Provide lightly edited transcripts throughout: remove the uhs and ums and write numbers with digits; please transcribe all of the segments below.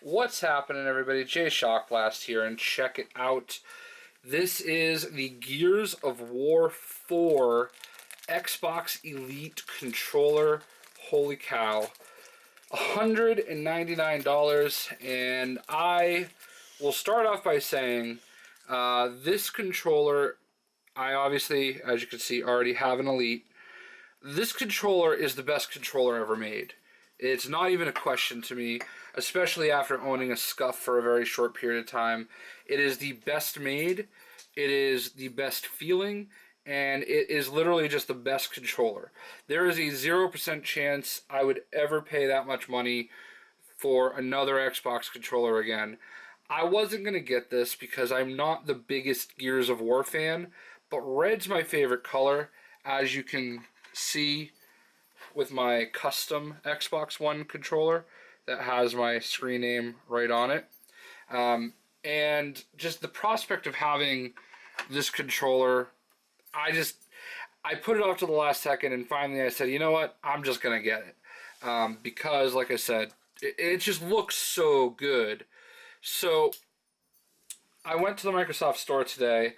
What's happening, everybody? JayShockblast here, and check it out. This is the Gears of War 4 Xbox Elite controller. Holy cow. $199, and I will start off by saying this controller, I obviously, as you can see, already have an Elite. This controller is the best controller ever made. It's not even a question to me, especially after owning a Scuff for a very short period of time. It is the best made, it is the best feeling, and it is literally just the best controller. There is a 0% chance I would ever pay that much money for another Xbox controller again. I wasn't going to get this because I'm not the biggest Gears of War fan, but red's my favorite color, as you can see with my custom Xbox One controller that has my screen name right on it. And just the prospect of having this controller, I put it off to the last second, and finally I said, you know what, I'm just going to get it. Because, like I said, it just looks so good. So I went to the Microsoft Store today.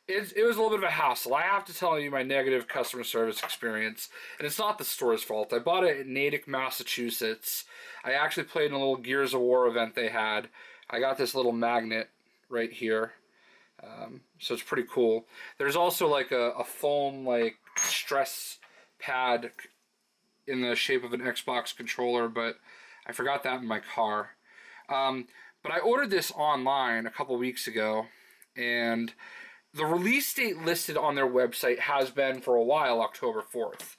It was a little bit of a hassle. I have to tell you my negative customer service experience, and it's not the store's fault. I bought it in Natick, Massachusetts. I actually played in a little Gears of War event they had. I got this little magnet right here, so it's pretty cool. There's also like a foam like stress pad in the shape of an Xbox controller, but I forgot that in my car. But I ordered this online a couple weeks ago, and the release date listed on their website has been for a while, October 4th.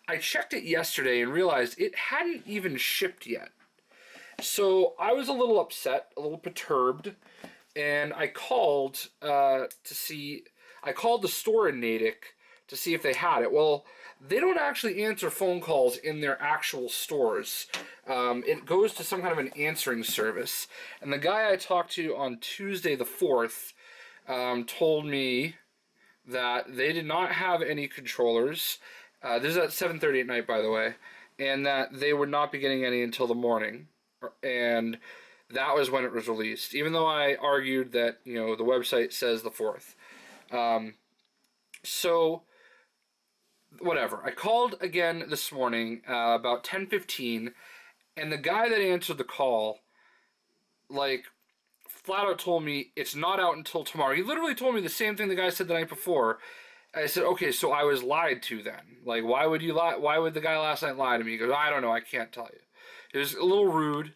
I checked it yesterday and realized it hadn't even shipped yet. So I was a little upset, a little perturbed, and I called I called the store in Natick to see if they had it. Well, they don't actually answer phone calls in their actual stores. It goes to some kind of an answering service. And the guy I talked to on Tuesday the 4th told me that they did not have any controllers. This is at 7:30 at night, by the way, and that they would not be getting any until the morning. And that was when it was released, even though I argued that, you know, the website says the 4th. So, whatever. I called again this morning about 10:15, and the guy that answered the call, like, flat out told me it's not out until tomorrow. He literally told me the same thing the guy said the night before. I said, okay, so I was lied to then. Like, why would you lie? Why would the guy last night lie to me? He goes, I don't know, I can't tell you. It was a little rude.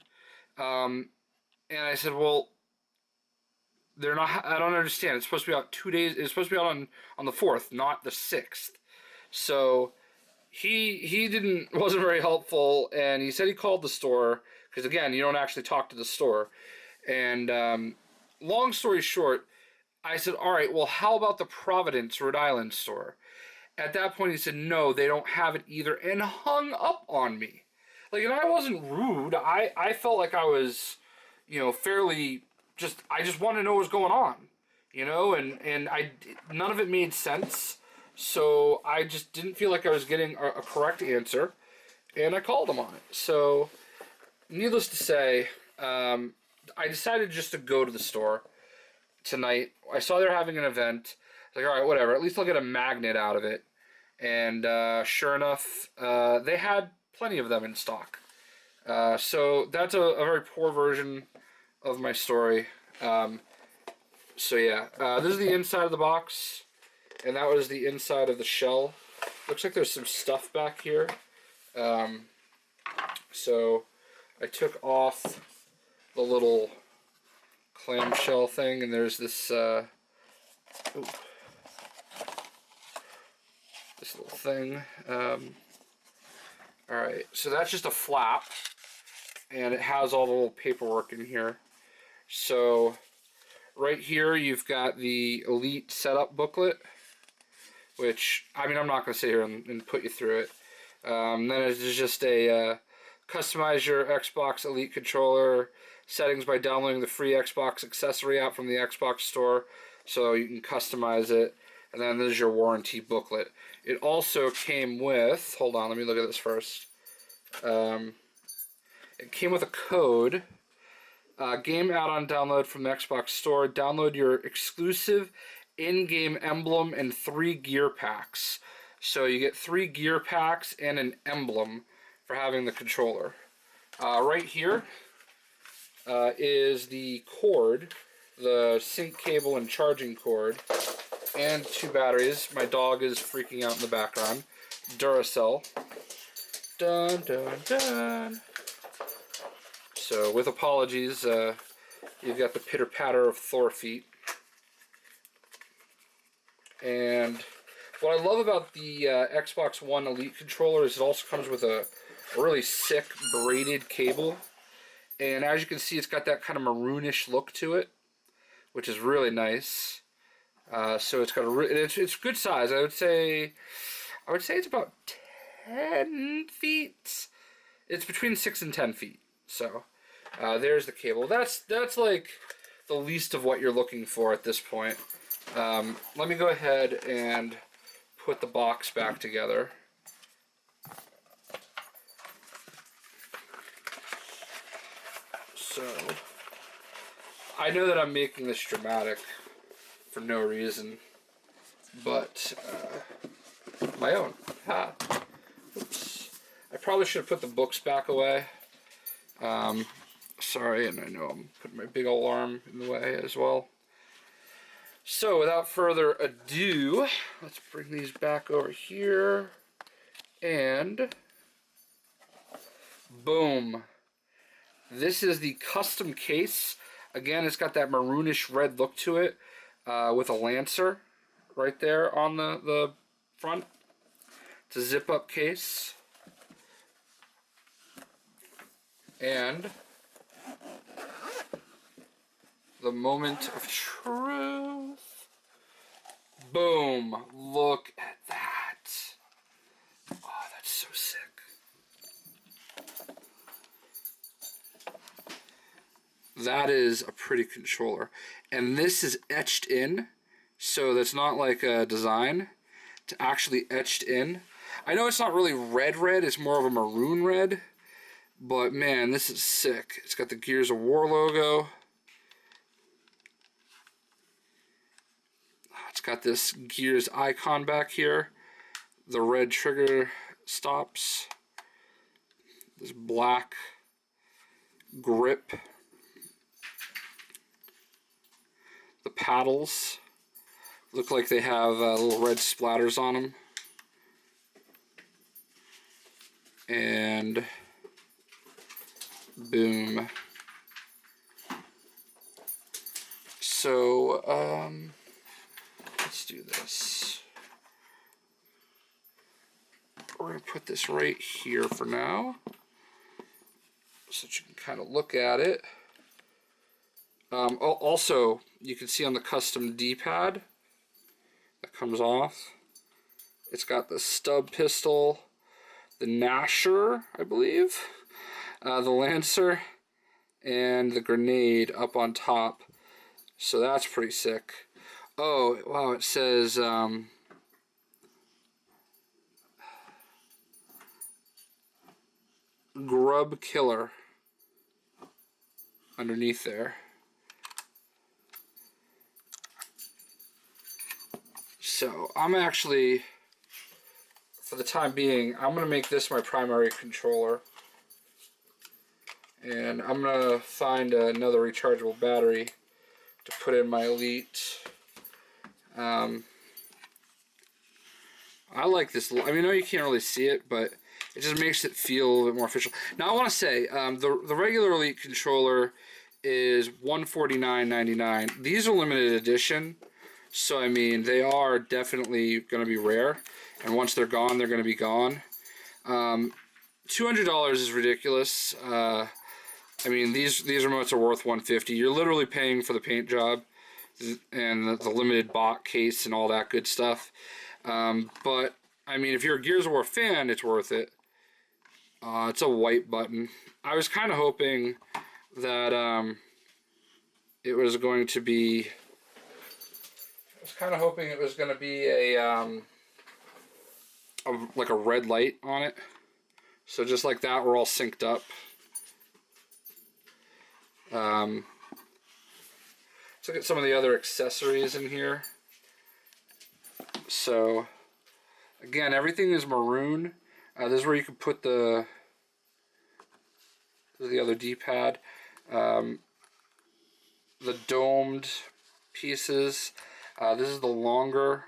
And I said, well, they're not. I don't understand. It's supposed to be out 2 days. It's supposed to be out on the 4th, not the 6th. So he wasn't very helpful, and he said he called the store because, again, you don't actually talk to the store. And long story short, I said, all right, well, how about the Providence, Rhode Island store? At that point, he said, no, they don't have it either, and hung up on me. Like, and I wasn't rude. I felt like I was, you know, fairly I just wanted to know what was going on, you know, and none of it made sense. So I just didn't feel like I was getting a correct answer, and I called him on it. So, needless to say, I decided just to go to the store tonight. I saw they're having an event. I was like, all right, whatever. At least I'll get a magnet out of it. And sure enough, they had plenty of them in stock. So that's a very poor version of my story. So yeah, this is the inside of the box, and that was the inside of the shell. Looks like there's some stuff back here. So I took off the little clamshell thing, and there's this this little thing. Alright, so that's just a flap, and it has all the little paperwork in here. So right here you've got the Elite setup booklet, which, I mean, I'm not going to sit here and put you through it. Then there's just a customize your Xbox Elite controller settings by downloading the free Xbox accessory app from the Xbox Store, so you can customize it. And then there's your warranty booklet. It also came with, hold on, let me look at this first. It came with a code Game add-on download from the Xbox Store. Download your exclusive in-game emblem and 3 gear packs. So you get 3 gear packs and an emblem for having the controller. Right here is the cord, the sync cable and charging cord, and 2 batteries. My dog is freaking out in the background. Duracell. Dun dun dun. So with apologies, you've got the pitter patter of Thor feet. And what I love about the Xbox One Elite controller is it also comes with a really sick braided cable. And as you can see, it's got that kind of maroonish look to it, which is really nice. So it's got it's good size. I would say it's about 10 feet. It's between 6 and 10 feet. So there's the cable. That's like the least of what you're looking for at this point. Let me go ahead and put the box back together. So I know that I'm making this dramatic for no reason, but my own. Ha. Oops. I probably should have put the books back away. Sorry, and I know I'm putting my big old arm in the way as well. So without further ado, let's bring these back over here, and boom. This is the custom case. Again, it's got that maroonish red look to it, with a Lancer right there on the front. It's a zip-up case. And the moment of truth. Boom. Look at that. Oh, that's so sick. That is a pretty controller. And this is etched in, so that's not like a design. It's actually etched in. I know it's not really red, it's more of a maroon red. But man, this is sick. It's got the Gears of War logo. It's got this Gears icon back here. The red trigger stops. This black grip. The paddles look like they have little red splatters on them. And boom. So, let's do this. We're going to put this right here for now, so that you can kind of look at it. Also, you can see on the custom D-pad that comes off, it's got the stub pistol, the Gnasher, I believe, the Lancer, and the grenade up on top. So that's pretty sick. Oh, wow, it says Grub Killer underneath there. So I'm actually, for the time being, I'm going to make this my primary controller. And I'm going to find another rechargeable battery to put in my Elite. I like this. I mean, I know you can't really see it, but it just makes it feel a little bit more official. Now, I want to say, the regular Elite controller is $149.99. These are limited edition, so I mean, they are definitely going to be rare. And once they're gone, they're going to be gone. $200 is ridiculous. I mean, these remotes are worth $150. You're literally paying for the paint job and the limited box case and all that good stuff. But I mean, if you're a Gears of War fan, it's worth it. It's a white button. I was kind of hoping that it was going to be. I was kind of hoping it was going to be like a red light on it. So just like that, we're all synced up. Let's look at some of the other accessories in here. So, again, everything is maroon. This is where you can put the other D-pad. The domed pieces. This is the longer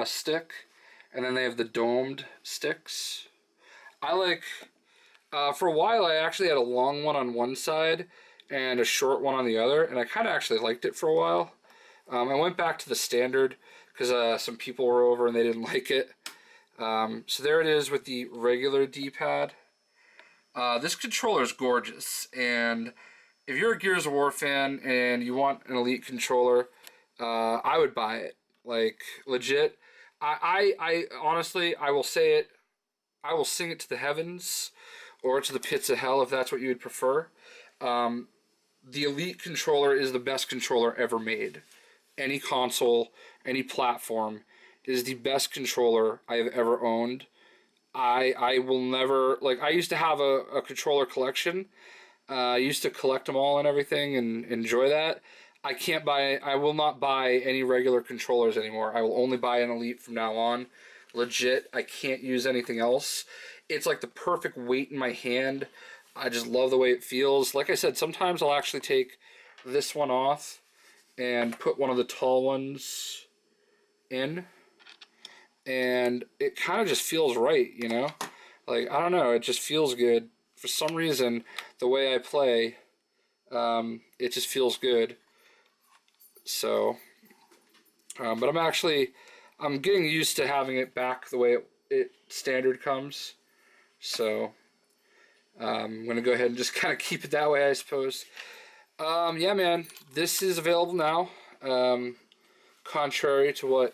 stick, and then they have the domed sticks. I like, for a while I actually had a long one on one side and a short one on the other, and I kind of actually liked it for a while. I went back to the standard because some people were over and they didn't like it. So there it is with the regular D-pad. This controller is gorgeous, and if you're a Gears of War fan and you want an Elite controller, I would buy it. Like, legit. I honestly, I will say it, I will sing it to the heavens, or to the pits of hell if that's what you would prefer. The Elite controller is the best controller ever made. Any console, any platform, is the best controller I have ever owned. I will never, like, I used to have a controller collection. I used to collect them all and everything and enjoy that. I will not buy any regular controllers anymore. I will only buy an Elite from now on. Legit, I can't use anything else. It's like the perfect weight in my hand. I just love the way it feels. Like I said, sometimes I'll actually take this one off and put one of the tall ones in, and it kind of just feels right, you know? Like, I don't know, it just feels good. For some reason, the way I play, it just feels good. So, but I'm getting used to having it back the way it standard comes. So, I'm going to go ahead and just kind of keep it that way, I suppose. Yeah, man, this is available now. Contrary to what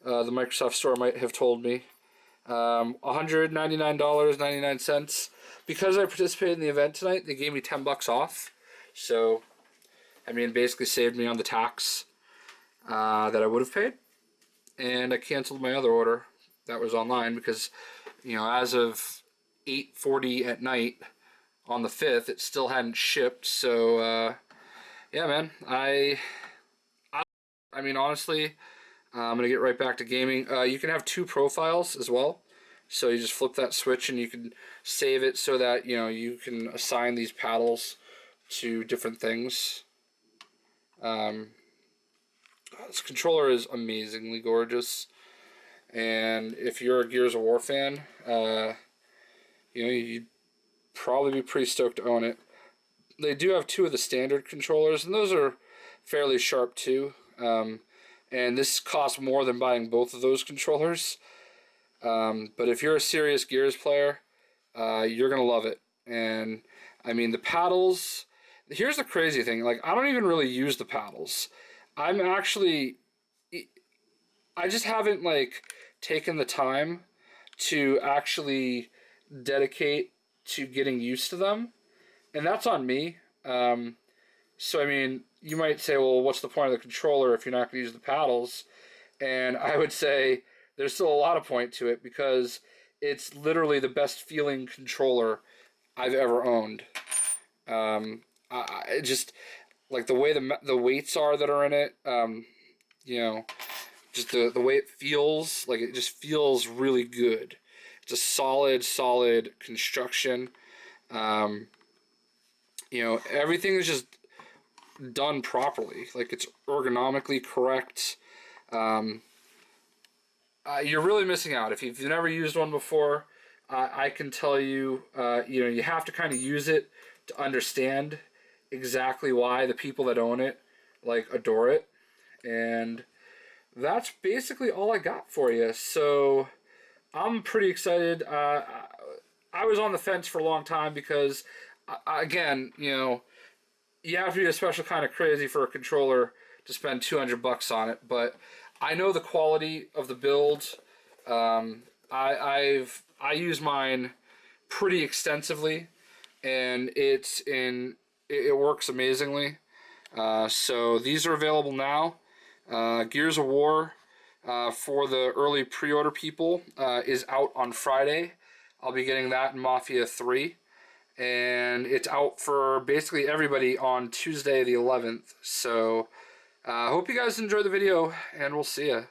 the Microsoft Store might have told me. $199.99. Because I participated in the event tonight, they gave me $10 off. So, I mean, basically saved me on the tax that I would have paid. And I canceled my other order that was online because, you know, as of 8:40 at night on the 5th, it still hadn't shipped. So, yeah, man, I mean, honestly, I'm going to get right back to gaming. You can have 2 profiles as well. So you just flip that switch and you can save it so that, you know, you can assign these paddles to different things. This controller is amazingly gorgeous. And if you're a Gears of War fan, you know, you'd probably be pretty stoked to own it. They do have 2 of the standard controllers, and those are fairly sharp too. And this costs more than buying both of those controllers. But if you're a serious Gears player, you're going to love it. And, I mean, the paddles, here's the crazy thing, like, I don't even really use the paddles. I just haven't, like, taken the time to actually dedicate to getting used to them. And that's on me. So, I mean, you might say, well, what's the point of the controller if you're not going to use the paddles? And I would say there's still a lot of point to it because it's literally the best feeling controller I've ever owned. I just, like, the way the weights are that are in it, you know, just the way it feels, like, it just feels really good. It's a solid construction. You know, everything is just done properly. Like, it's ergonomically correct. You're really missing out. If you've never used one before, I can tell you, you know, you have to kind of use it to understand exactly why the people that own it, like, adore it. And that's basically all I got for you. So, I'm pretty excited. I was on the fence for a long time because, again, you know, you have to be a special kind of crazy for a controller to spend $200 on it, but I know the quality of the build. I use mine pretty extensively, and it works amazingly. So these are available now. Gears of War, for the early pre-order people, is out on Friday. I'll be getting that in Mafia 3. and it's out for basically everybody on Tuesday the 11th. So, hope you guys enjoy the video, and we'll see ya.